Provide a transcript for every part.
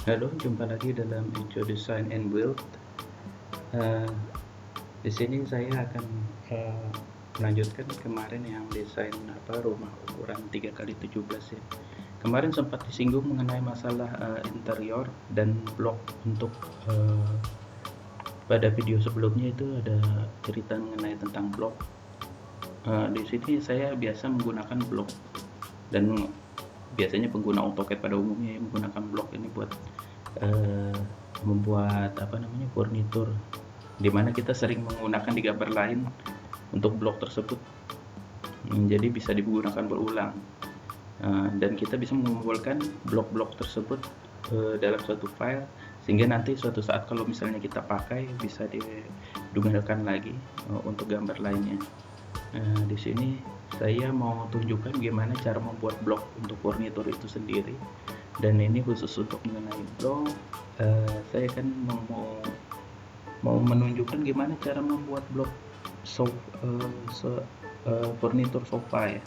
Halo, jumpa lagi dalam Enjoy Design and Build. Eh, di sini saya akan melanjutkan kemarin yang desain rumah ukuran 3x17 ya. Kemarin sempat disinggung mengenai masalah interior dan blok untuk pada video sebelumnya itu ada cerita mengenai tentang blok. Di sini saya biasa menggunakan blok dan biasanya pengguna AutoCAD pada umumnya menggunakan blok ini buat membuat furnitur, dimana kita sering menggunakan di gambar lain untuk blok tersebut, jadi bisa digunakan berulang, dan kita bisa mengumpulkan blok-blok tersebut dalam suatu file, sehingga nanti suatu saat kalau misalnya kita pakai bisa digunakan lagi untuk gambar lainnya. Di sini saya mau tunjukkan bagaimana cara membuat blok untuk furnitur itu sendiri, dan ini khusus untuk mengenai blok. Saya kan mau menunjukkan gimana cara membuat blok furnitur sofa ya.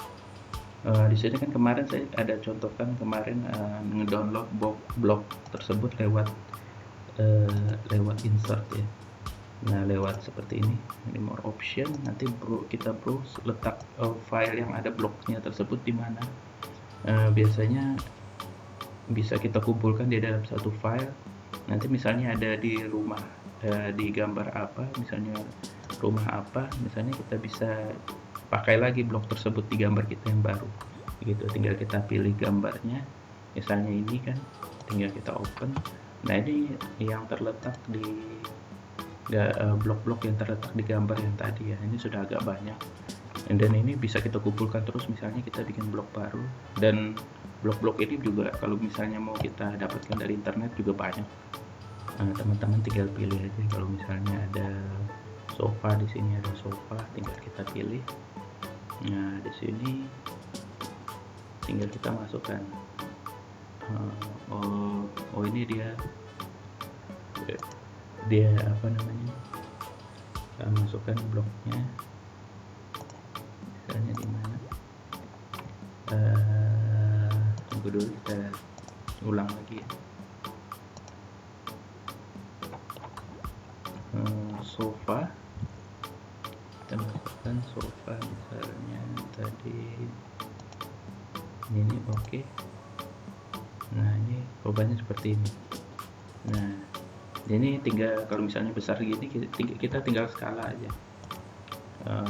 Di sini kan kemarin saya ada contohkan kemarin ngedownload blok tersebut lewat insert ya. Nah, lewat seperti ini more option, nanti kita browse letak file yang ada bloknya tersebut di mana. Biasanya bisa kita kumpulkan di dalam satu file. Nanti misalnya ada di rumah, di gambar apa, misalnya rumah apa, misalnya kita bisa pakai lagi blok tersebut di gambar kita yang baru gitu. Tinggal kita pilih gambarnya, misalnya ini kan, tinggal kita open. Nah, ini yang terletak di blok-blok yang terletak di gambar yang tadi ya. Ini sudah agak banyak, dan ini bisa kita kumpulkan terus. Misalnya kita bikin blok baru, dan blok-blok ini juga kalau misalnya mau kita dapatkan dari internet juga banyak. Teman-teman tinggal pilih aja. Kalau misalnya ada sofa, di sini ada sofa, tinggal kita pilih. Nah, di sini tinggal kita masukkan. Ini dia apa namanya, kita masukkan bloknya, misalnya di mana. Tunggu dulu, kita ulang lagi ya. Sofa, kita masukkan sofa misalnya tadi ini. Oke. Nah, ini perubahannya seperti ini. Nah, ini tinggal, kalau misalnya besar gini kita tinggal skala aja.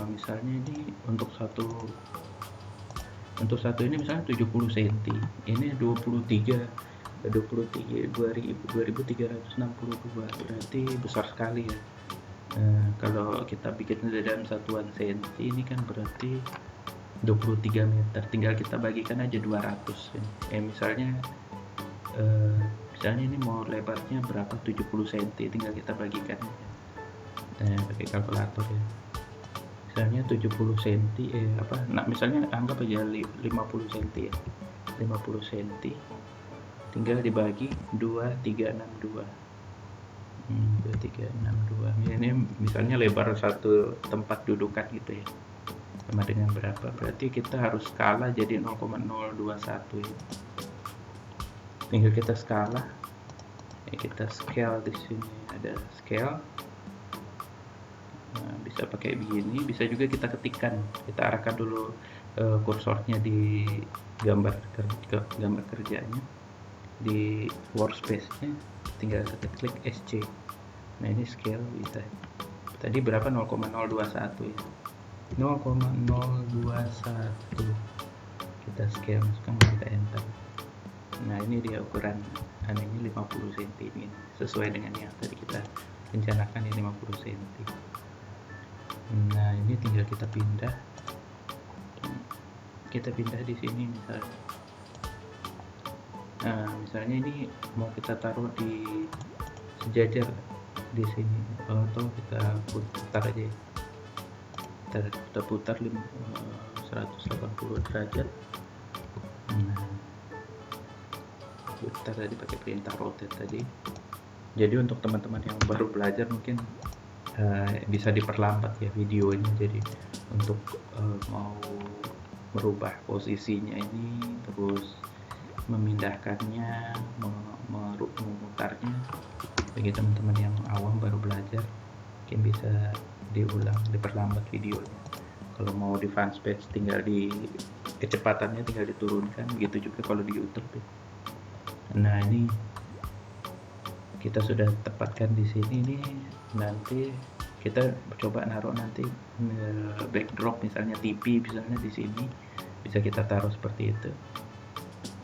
Misalnya ini untuk satu ini misalnya 70 cm, ini 2362, berarti besar sekali ya. Kalau kita bikin dalam satuan senti, ini kan berarti 23 meter. Tinggal kita bagikan aja 200 ya. Misalnya ini mau lebarnya berapa, 70 cm, tinggal kita bagikan aja. Pakai kalkulator ya. Misalnya 70 cm, misalnya anggap aja 50 cm ya. 50 cm tinggal dibagi 2362. 2362. Ini misalnya lebar satu tempat dudukan gitu ya, sama dengan berapa, berarti kita harus skala jadi 0,021 ya. Tinggal kita skala ya, kita scale. Di sini ada scale. Nah, bisa pakai begini, bisa juga kita ketikkan, kita arahkan dulu kursornya di gambar kerjanya, di workspace-nya, tinggal kita klik SC. Nah, ini scale bisa. Tadi berapa? 0,021 ya. 0,021 kita scale, masukkan, kita enter. Nah, ini dia ukuran ini 50 cm ini, sesuai dengan yang tadi kita rencanakan, ini 50 cm. Nah, ini tinggal kita pindah di sini misalnya. Nah, misalnya ini mau kita taruh di sejajar di sini, atau kita putar aja, kita putar 180 derajat. Nah, putar tadi pakai perintah rotate tadi. Jadi untuk teman-teman yang baru belajar mungkin bisa diperlambat ya videonya. Jadi untuk mau merubah posisinya ini, terus memindahkannya, komentarnya. Bagi teman-teman yang awam baru belajar, mungkin bisa diperlambat videonya. Kalau mau di fanspage tinggal kecepatannya tinggal diturunkan, begitu juga kalau di YouTube. Nah, ini kita sudah tepatkan di sini nih. Nanti kita coba naruh nanti backdrop, misalnya TV misalnya di sini bisa kita taruh seperti itu.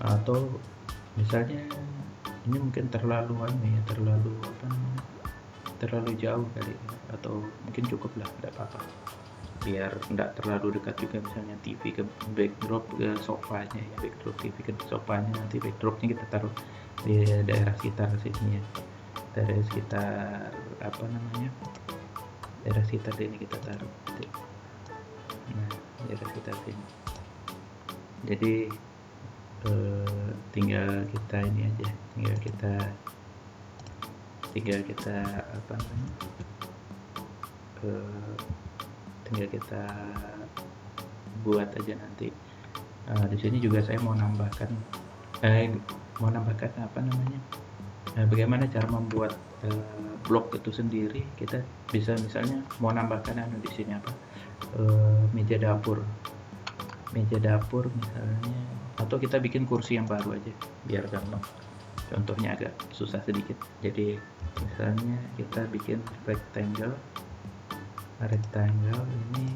Atau misalnya ini mungkin terlalu terlalu jauh kali ya, atau mungkin cukup lah, tidak apa-apa, biar tidak terlalu dekat juga. Misalnya TV ke backdrop ke sofanya ya, backdrop TV ke sofanya, nanti backdropnya kita taruh di daerah sekitar sini ya, daerah sekitar daerah sekitar sini kita taruh. Nah, daerah sekitar sini. Jadi tinggal kita ini aja, tinggal kita buat aja nanti. Di sini juga saya mau nambahkan bagaimana cara membuat blog itu sendiri. Kita bisa misalnya mau nambahkan di sini meja dapur misalnya, atau kita bikin kursi yang baru aja biar gampang. Contohnya agak susah sedikit. Jadi misalnya kita bikin rectangle ini,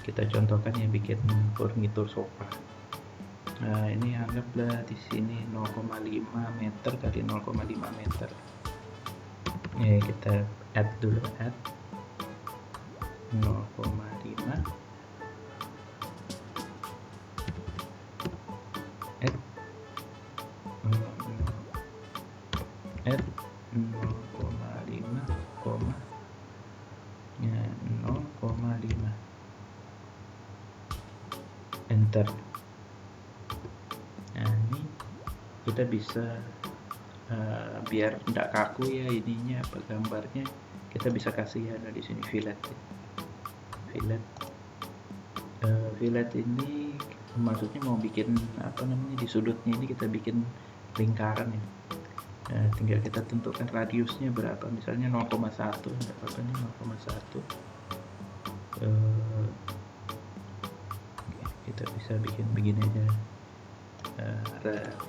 kita contohkan ya, bikin furnitur sofa. Nah, ini anggaplah di sini 0,5 meter kali 0,5 meter. Ya, kita add dulu, add 0,5, add 0,5, 0,5, enter. Nah, ini kita bisa biar tidak kaku ya ininya gambarnya, kita bisa kasih di sini fillet ini maksudnya mau bikin di sudutnya ini kita bikin lingkaran ya. Nah, tinggal kita tentukan radiusnya berapa, misalnya 0,1, nggak apa-apa nih 0,1. Kita bisa bikin begini aja,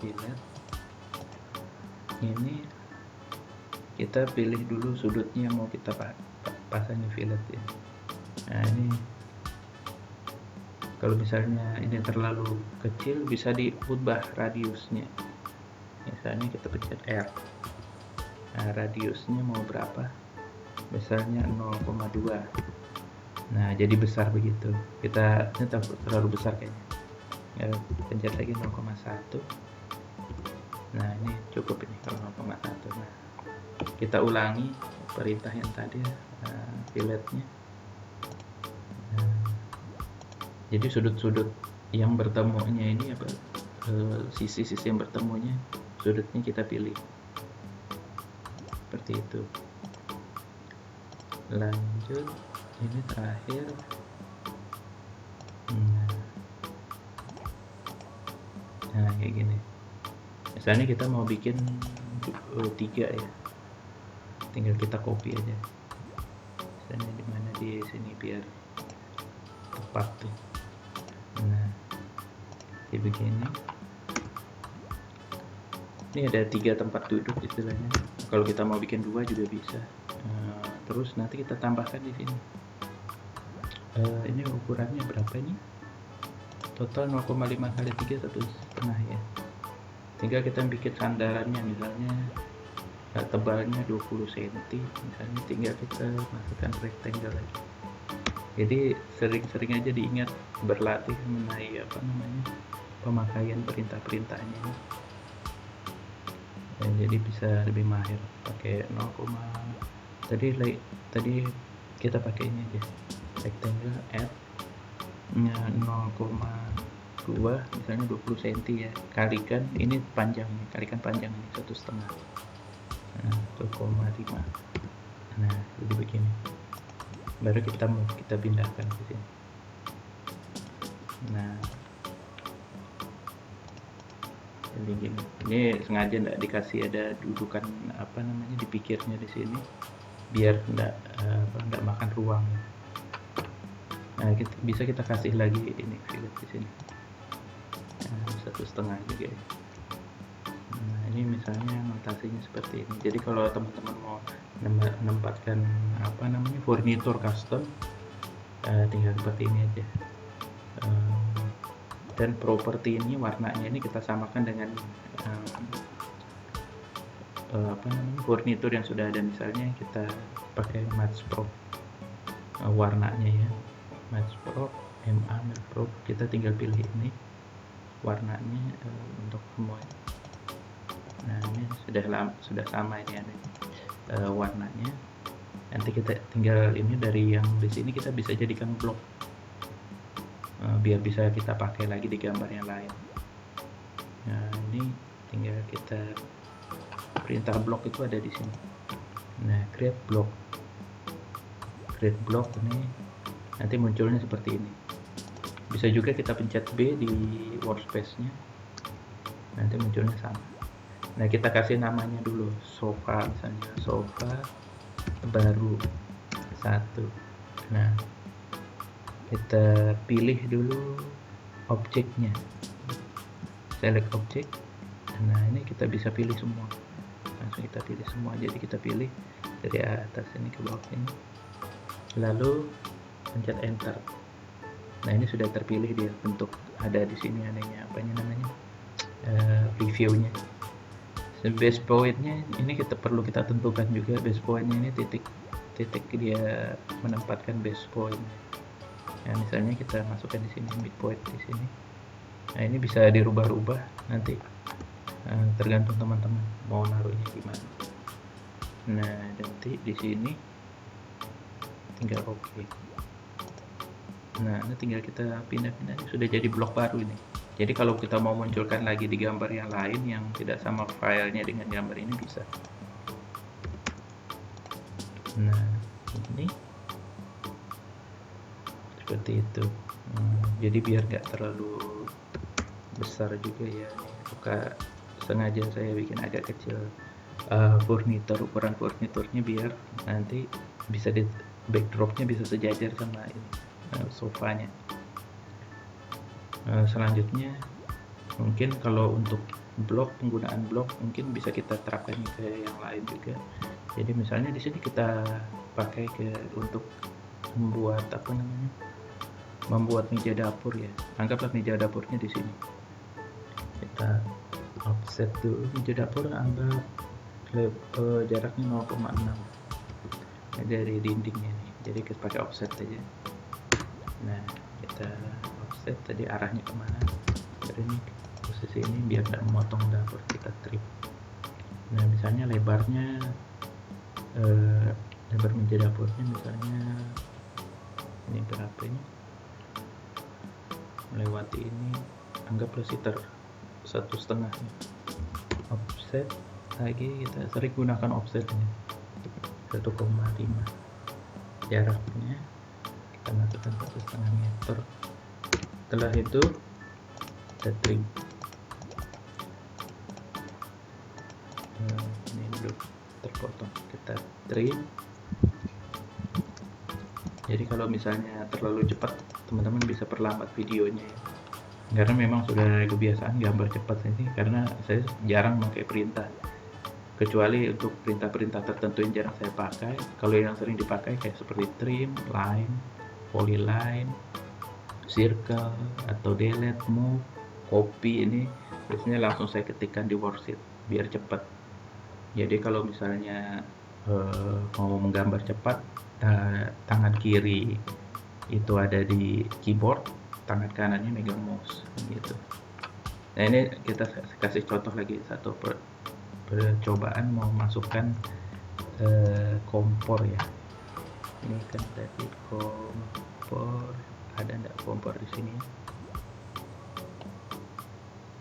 fillet ini kita pilih dulu sudutnya mau kita pasangin fillet ya. Nah, ini kalau misalnya ini terlalu kecil bisa diubah radiusnya. Misalnya kita pencet R, nah radiusnya mau berapa, misalnya 0,2. Nah, jadi besar begitu. Ini terlalu besar kayaknya ya, pencet lagi 0,1. Nah, ini cukup ini kalau 0,1. Nah, kita ulangi perintah yang tadi, filletnya. Jadi sudut-sudut yang bertemunya ini sisi-sisi yang bertemunya, sudutnya kita pilih seperti itu. Lanjut, ini terakhir. Nah, kayak gini. Misalnya kita mau bikin 3 ya, tinggal kita copy aja. Misalnya di mana, di sini biar tepat tuh. Nah, kayak begini. Ini ada 3 tempat duduk istilahnya. Kalau kita mau bikin 2 juga bisa. Terus nanti kita tambahkan di sini. Ini ukurannya berapa ini? Total 0,5 kali 3, 1,5 ya. Tinggal kita bikin sandarannya, misalnya tebalnya 20 cm, misalnya tinggal kita masukkan rectangle lagi. Jadi sering-sering aja diingat berlatih mengenai pemakaian perintah-perintahnya. Jadi bisa lebih mahir pakai 0, tadi kita pakai ini aja, rectangle add 0,2 misalnya 20 cm ya, kalikan ini panjangnya, kalikan panjang ini 1,5, 1,5. Nah, jadi begini. Baru kita pindahkan ke sini. Nah, Jadi gini, ini sengaja nggak dikasih ada dudukan apa namanya di pikirnya di sini, biar nggak makan ruang. Nah, bisa kita kasih lagi ini fillet di sini, 1,5 juga ya. Nah, ini misalnya notasinya seperti ini. Jadi kalau teman-teman mau menempatkan apa namanya furnitur custom, tinggal seperti ini aja. Dan properti ini warnanya ini kita samakan dengan apa namanya furnitur yang sudah ada. Misalnya kita pakai Match Pro, warnanya ya, Match Pro, Match Pro, kita tinggal pilih ini warnanya untuk semua. Nah, ini sudah sama ini ada warnanya. Nanti kita tinggal ini dari yang di sini kita bisa jadikan blok, biar bisa kita pakai lagi di gambar yang lain. Nah, ini tinggal kita perintah blok itu ada di sini. Nah, create block ini nanti munculnya seperti ini. Bisa juga kita pencet B di workspace-nya, nanti munculnya sama. Nah, kita kasih namanya dulu, sofa misalnya, sofa baru 1. Nah, kita pilih dulu objeknya, select object. Nah, ini kita bisa pilih semua, langsung kita pilih semua. Jadi kita pilih dari atas ini ke bawah ini, lalu pencet enter. Nah, ini sudah terpilih dia bentuk, ada di sini adanya apanya namanya previewnya. Base pointnya ini perlu kita tentukan juga. Base pointnya ini titik dia menempatkan base point. Ya, misalnya kita masukkan di sini midpoint di sini. Nah, ini bisa dirubah-rubah nanti, tergantung teman-teman mau naruhnya gimana. Nah, nanti di sini tinggal oke. Nah, ini tinggal kita pindah-pindah, sudah jadi blok baru ini. Jadi kalau kita mau munculkan lagi di gambar yang lain yang tidak sama filenya dengan gambar ini, bisa. Nah, ini seperti itu. Jadi biar nggak terlalu besar juga ya, sengaja saya bikin agak kecil ukuran furniturnya, biar nanti bisa di backdropnya bisa sejajar sama ini, sofanya. Selanjutnya mungkin kalau untuk penggunaan blok mungkin bisa kita terapkan ke yang lain juga. Jadi misalnya di sini kita pakai untuk membuat apa namanya, membuat meja dapur ya. Anggaplah meja dapurnya di sini. Kita offset dulu meja dapur, anggap jaraknya 0,6 dari dindingnya nih. Jadi kita pakai offset aja. Nah, kita offset tadi arahnya kemana, dari ini posisi ini biar tidak memotong dapur, kita trim. Nah, misalnya lebarnya lebar meja dapurnya misalnya ini berapa, ini melewati ini, anggaplah sekitar 1,5. Offset lagi, kita sering gunakan offset ini 1,5 jaraknya, kita masukkan 1,5 meter. Setelah itu kita trim. Ini belum terpotong, kita trim. Jadi kalau misalnya terlalu cepat, teman-teman bisa perlambat videonya ya. Karena memang sudah ada kebiasaan gambar cepat ini, karena saya jarang pakai perintah, kecuali untuk perintah-perintah tertentu yang jarang saya pakai. Kalau yang sering dipakai kayak seperti trim, line, polyline, circle, atau delete, move, copy, ini biasanya langsung saya ketikkan di worksheet biar cepat. Jadi kalau misalnya mau menggambar cepat, tangan kiri itu ada di keyboard, tangan kanannya megang mouse gitu. Nah, ini kita kasih contoh lagi, satu percobaan mau masukkan kompor ya. Ini kan tadi kompor, ada enggak kompor di sini?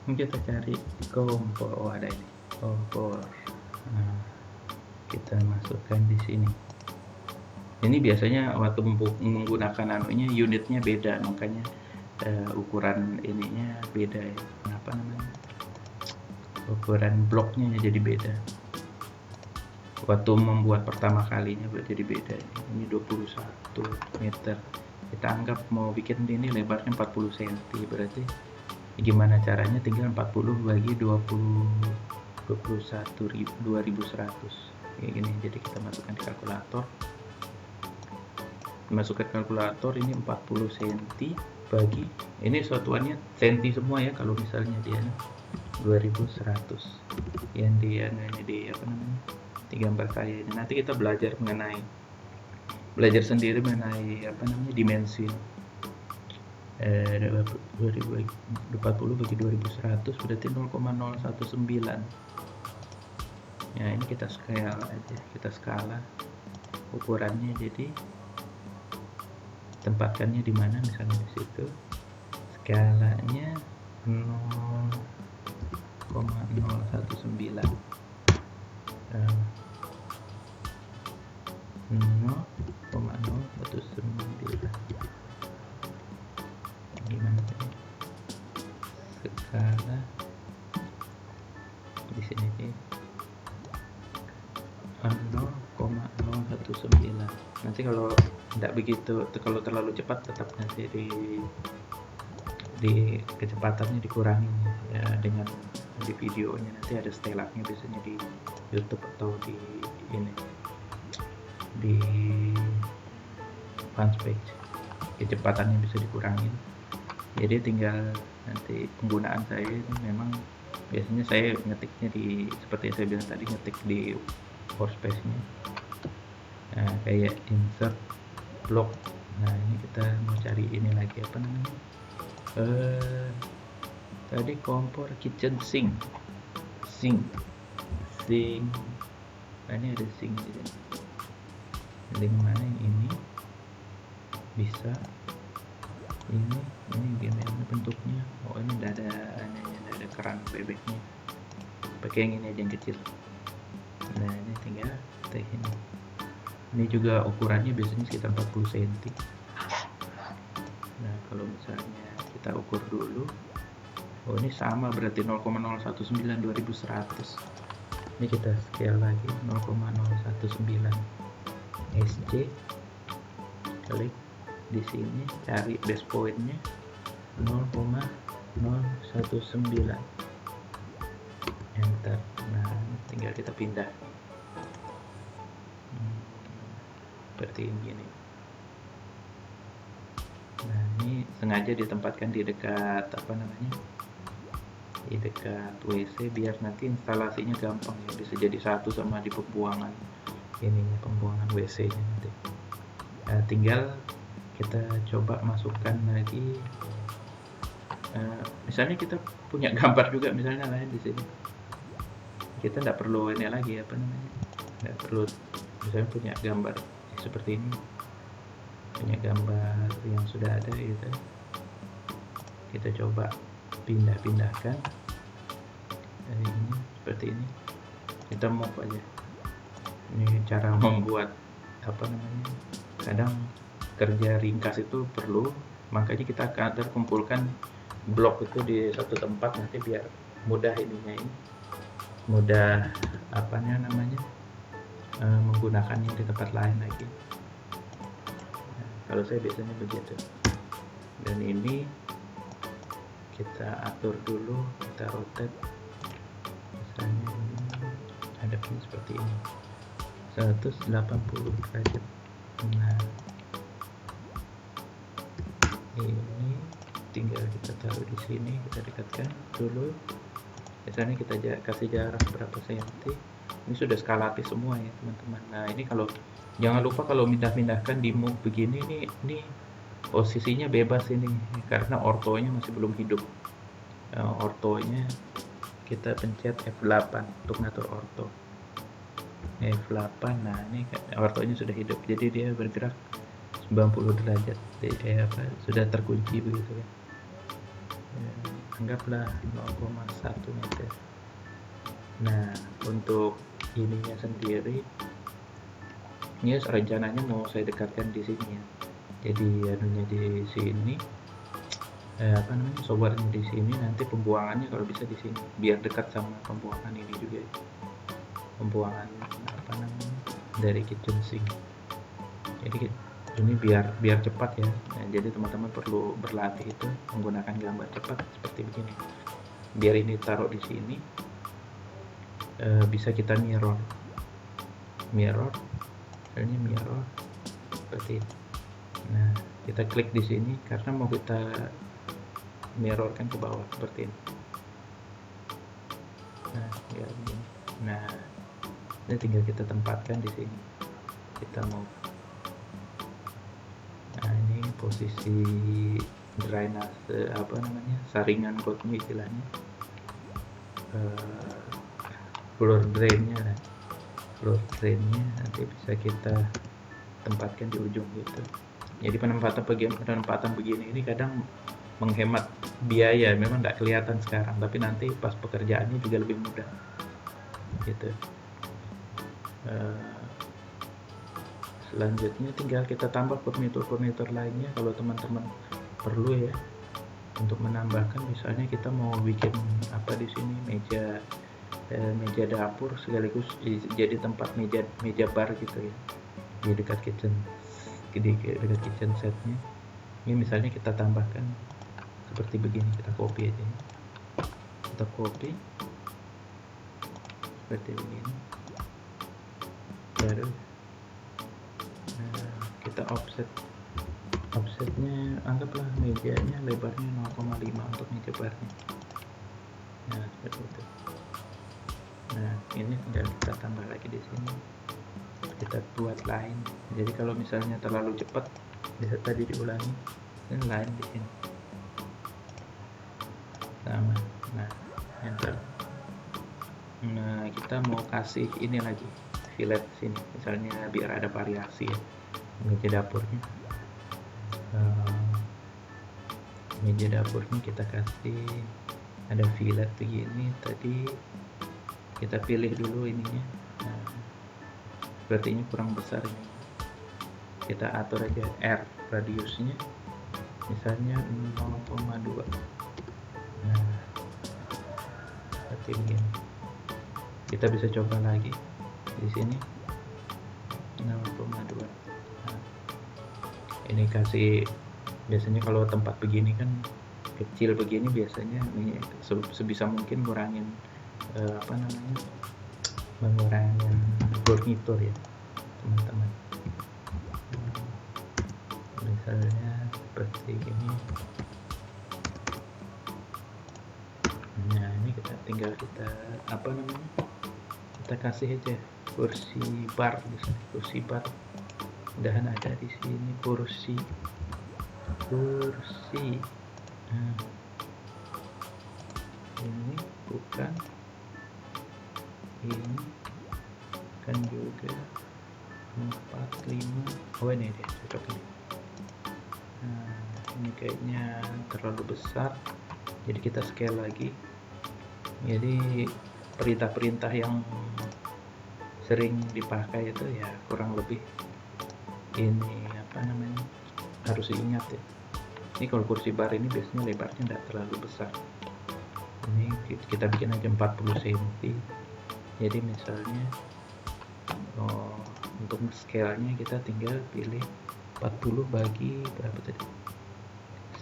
Ini kita cari kompor, oh ada ini kompor. Nah, kita masukkan di sini. Ini biasanya waktu menggunakan unitnya beda, makanya ukuran ininya beda ya. Apa namanya? ukuran bloknya jadi beda. Waktu membuat pertama kalinya jadi beda. Ini 21 meter. Kita anggap mau bikin ini lebarnya 40 cm, berarti gimana caranya? Tinggal 40 bagi 21.000 kayak gini. Jadi kita masukkan di kalkulator. Masukkan kalkulator, ini 40 cm bagi, ini satuannya senti semua ya, kalau misalnya dia 2100 yang dia di apa namanya, di gambar saya ini. Nanti kita belajar sendiri mengenai apa namanya, dimensi. 40 bagi 2100 berarti 0,019. Ya, ini kita skala aja, kita skala ukurannya. Jadi tempatkannya di mana, misalnya di situ, skalanya 0,019. 0,019. Gimana tadi? Skala di sini sih 0,019. Nanti kalau tidak begitu, kalau terlalu cepat tetap nanti di kecepatannya dikurangi ya, dengan di videonya nanti ada setelahnya biasanya di YouTube atau di ini di fanpage, kecepatannya bisa dikurangi. Jadi tinggal nanti penggunaan saya ini memang biasanya saya ngetiknya di, seperti yang saya bilang tadi, ngetik di workspace-nya. Nah, kayak insert block. Nah, ini kita mau cari ini lagi apa namanya, tadi kompor kitchen sink. Nah, ini ada sink di sini. Link mana yang ini bisa ini gimana bentuknya? Oh, ini tidak ada keran bebeknya, pakai yang ini aja yang kecil. Nah, ini tinggal kita ini. Ini juga ukurannya biasanya sekitar 40 cm. Nah, kalau misalnya kita ukur dulu, oh ini sama berarti 0,019 2100. Ini kita scale lagi 0,019 SC, klik di sini, cari base pointnya 0,019, enter. Nah, tinggal kita pindah seperti ini. Nah, ini sengaja ditempatkan di dekat apa namanya, di dekat WC biar nanti instalasinya gampang ya, bisa jadi satu sama di pembuangan ininya, pembuangan WC nya nanti. Nah, tinggal kita coba masukkan lagi, misalnya kita punya gambar juga misalnya lain di sini, kita tidak perlu ini lagi apa namanya, tidak perlu, misalnya punya gambar seperti ini, punya gambar yang sudah ada gitu, kita coba pindahkan dari ini seperti ini, kita move aja. Ini cara membuat apa namanya, kadang kerja ringkas itu perlu, makanya kita akan kumpulkan blok itu di satu tempat nanti biar mudah ininya, ini mudah apanya namanya, menggunakannya di tempat lain lagi. Nah, kalau saya biasanya begitu. Dan ini kita atur dulu, kita rotate, misalnya ini hadapnya seperti ini 180 derajat. Nah, ini tinggal kita taruh di sini, kita dekatkan dulu, misalnya kita kasih jarak berapa senti. Ini sudah skalatif semua ya teman-teman. Nah, ini kalau jangan lupa kalau pindah-pindahkan di move begini, ini posisinya bebas ini karena ortonya masih belum hidup. Ortonya kita pencet F8 untuk ngatur orto. F8. Nah, ini ortonya sudah hidup, jadi dia bergerak 90 derajat. Jadi sudah terkunci begitu ya. Anggaplah 0,1 meter. Nah, untuk ininya sendiri, ini rencananya mau saya dekatkan di sini ya. Jadi anunya di sini, apa namanya, showernya di sini, nanti pembuangannya kalau bisa di sini biar dekat sama pembuangan ini juga ya. Pembuangan apa namanya dari kitchen sink. Jadi ini biar cepat ya. Nah, jadi teman-teman perlu berlatih itu menggunakan gambar cepat seperti begini. Biar ini taruh di sini, bisa kita mirror, ini mirror seperti ini. Nah, kita klik di sini karena mau kita mirrorkan ke bawah seperti ini. Nah, ya begini. Nah, ini tinggal kita tempatkan di sini. Kita mau, nah ini posisi drainase apa namanya, saringan kotnya istilahnya, floor drainnya nanti bisa kita tempatkan di ujung gitu. Jadi penempatan begini ini kadang menghemat biaya, memang tidak kelihatan sekarang, tapi nanti pas pekerjaannya juga lebih mudah gitu. Selanjutnya tinggal kita tambah furnitur lainnya kalau teman-teman perlu ya, untuk menambahkan. Misalnya kita mau bikin apa di sini, meja dapur sekaligus jadi tempat meja bar gitu ya, di dekat kitchen setnya. Ini misalnya kita tambahkan seperti begini, kita copy aja, kita copy seperti begini, baru kita offsetnya anggaplah mejanya lebarnya 0,5 untuk meja barnya. Nah, seperti itu. Nah, ini tinggal kita tambah lagi di sini, kita buat line. Jadi kalau misalnya terlalu cepat bisa tadi diulangi, dan line di sini sama. Nah, enter. Nah, kita mau kasih ini lagi, fillet sini misalnya biar ada variasi ya meja dapurnya. Meja dapurnya kita kasih ada fillet begini, tadi kita pilih dulu ininya. Nah, berarti ini kurang besar ini, kita atur aja R radiusnya misalnya 0,2. nah seperti begini. Kita bisa coba lagi di sini 0,2. Nah, ini kasih, biasanya kalau tempat begini kan kecil begini, biasanya ini sebisa mungkin ngurangin apa namanya, mengurangi furnitur ya teman-teman. Misalnya seperti ini. Nah, ini tinggal kita apa namanya, kita kasih aja kursi bar di sini, kursi bar udahan ada di sini, kursi. Nah, ini bukan, ini kan juga 4, 5. Oh, ini dia cocok ini. Nah, ini kayaknya terlalu besar, jadi kita scale lagi. Jadi perintah-perintah yang sering dipakai itu ya kurang lebih ini apa namanya, harus diingat ya. Ini kalau kursi bar ini biasanya lebarnya tidak terlalu besar. Ini kita bikin aja 40 cm. Jadi misalnya untuk scale-nya kita tinggal pilih 40 bagi berapa tadi,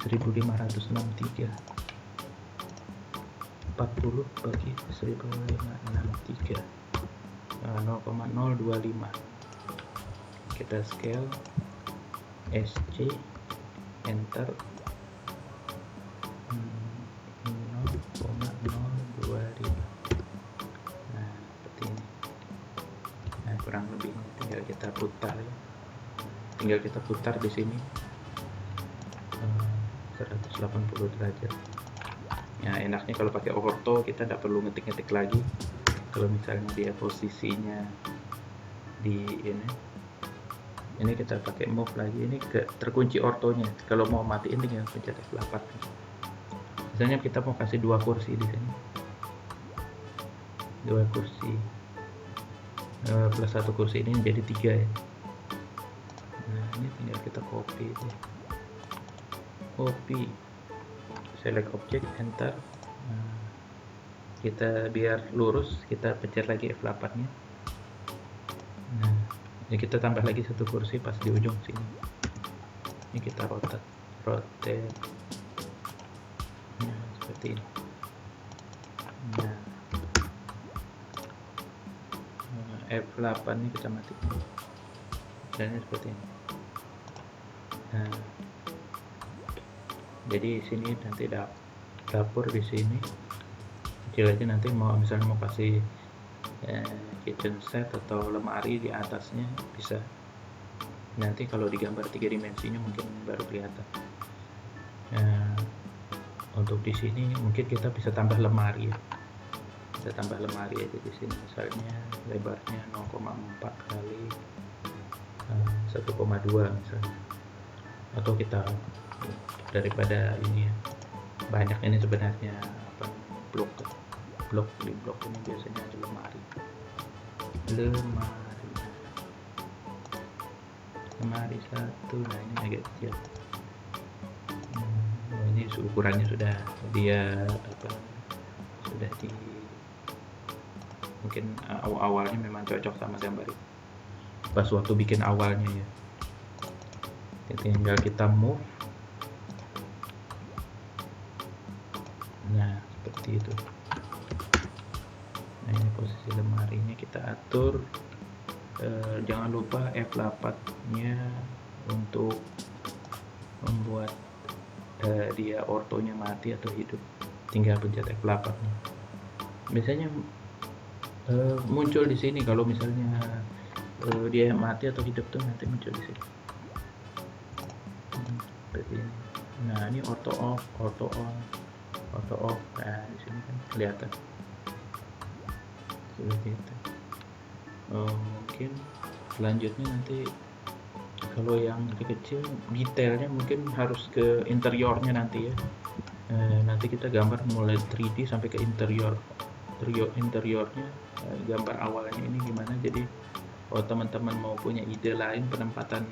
1563. 40 bagi 1563, 0,025. kita scale SC, enter, 0,025. nah seperti ini. Nah, kurang lebih tinggal kita putar ya, tinggal kita putar di sini 180 derajat. Ya, enaknya kalau pakai ortho kita tidak perlu ngetik-ngetik lagi. Kalau misalnya dia posisinya di ini kita pakai move lagi, ini terkunci ortonya. Kalau mau matiin tinggal pencet F8. Misalnya kita mau kasih 2 kursi di sini, 2 kursi plus 1 kursi, ini jadi 3 ya. Nah, ini tinggal kita copy itu, select object, enter. Kita biar lurus, kita pencet lagi F8 nya. Nah, ini kita tambah lagi satu kursi pas di ujung sini. Ini kita rotate. Nah, seperti ini. Nah, F8 ini kita matikan. Dan seperti ini. Nah, jadi sini nanti dapur di sini kecil aja, nanti misalnya mau kasih kitchen set atau lemari di atasnya bisa. Nanti kalau digambar 3 dimensinya mungkin baru kelihatan. Nah, untuk di sini mungkin kita bisa tambah lemari ya. Kita tambah lemari aja di sini, misalnya lebarnya 0,4 kali 1,2 misalnya. Atau kita daripada ini ya, banyak ini sebenarnya blok ini biasanya ada lemari satu. Nah, ini agak kecil. Ini ukurannya sudah mungkin awalnya memang cocok sama gambar ini pas waktu bikin awalnya ya. Tinggal kita move. Nah, seperti itu. Nah, ini posisi lemarinya kita atur. Jangan lupa F8 nya untuk membuat dia ortonya mati atau hidup. Tinggal pencet F8 nya. Biasanya muncul di sini kalau misalnya dia mati atau hidup tuh nanti muncul di sini. Seperti ini. Nah, ini auto off. Nah, di sini kan kelihatan seperti itu. Mungkin selanjutnya nanti kalau yang kecil detailnya mungkin harus ke interiornya nanti ya. Nanti kita gambar mulai 3D sampai ke interiornya, gambar awalnya ini gimana. Jadi kalau teman-teman mau punya ide lain penempatan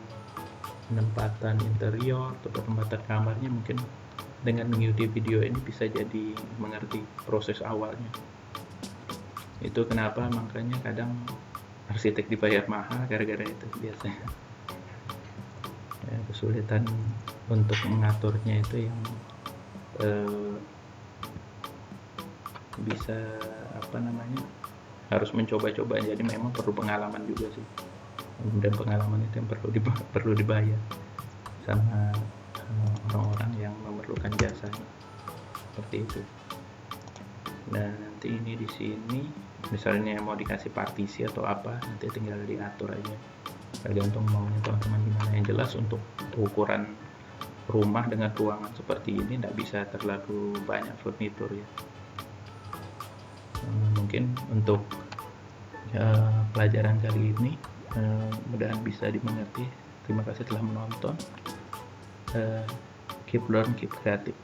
interior atau penempatan kamarnya, mungkin dengan mengikuti video ini bisa jadi mengerti proses awalnya. Itu kenapa makanya kadang arsitek dibayar mahal gara-gara itu biasanya. Ya, kesulitan untuk mengaturnya itu yang bisa harus mencoba-coba. Jadi memang perlu pengalaman juga sih, dan pengalaman itu yang perlu dibayar sama orang-orang yang memerlukan jasanya, seperti itu. Nah, nanti ini di sini misalnya mau dikasih partisi atau apa, nanti tinggal diatur aja tergantung maunya teman-teman gimana. Yang jelas untuk ukuran rumah dengan ruangan seperti ini tidak bisa terlalu banyak furnitur ya. Mungkin untuk pelajaran kali ini mudah-mudahan bisa dimengerti. Terima kasih telah menonton. Keep learn, keep creative.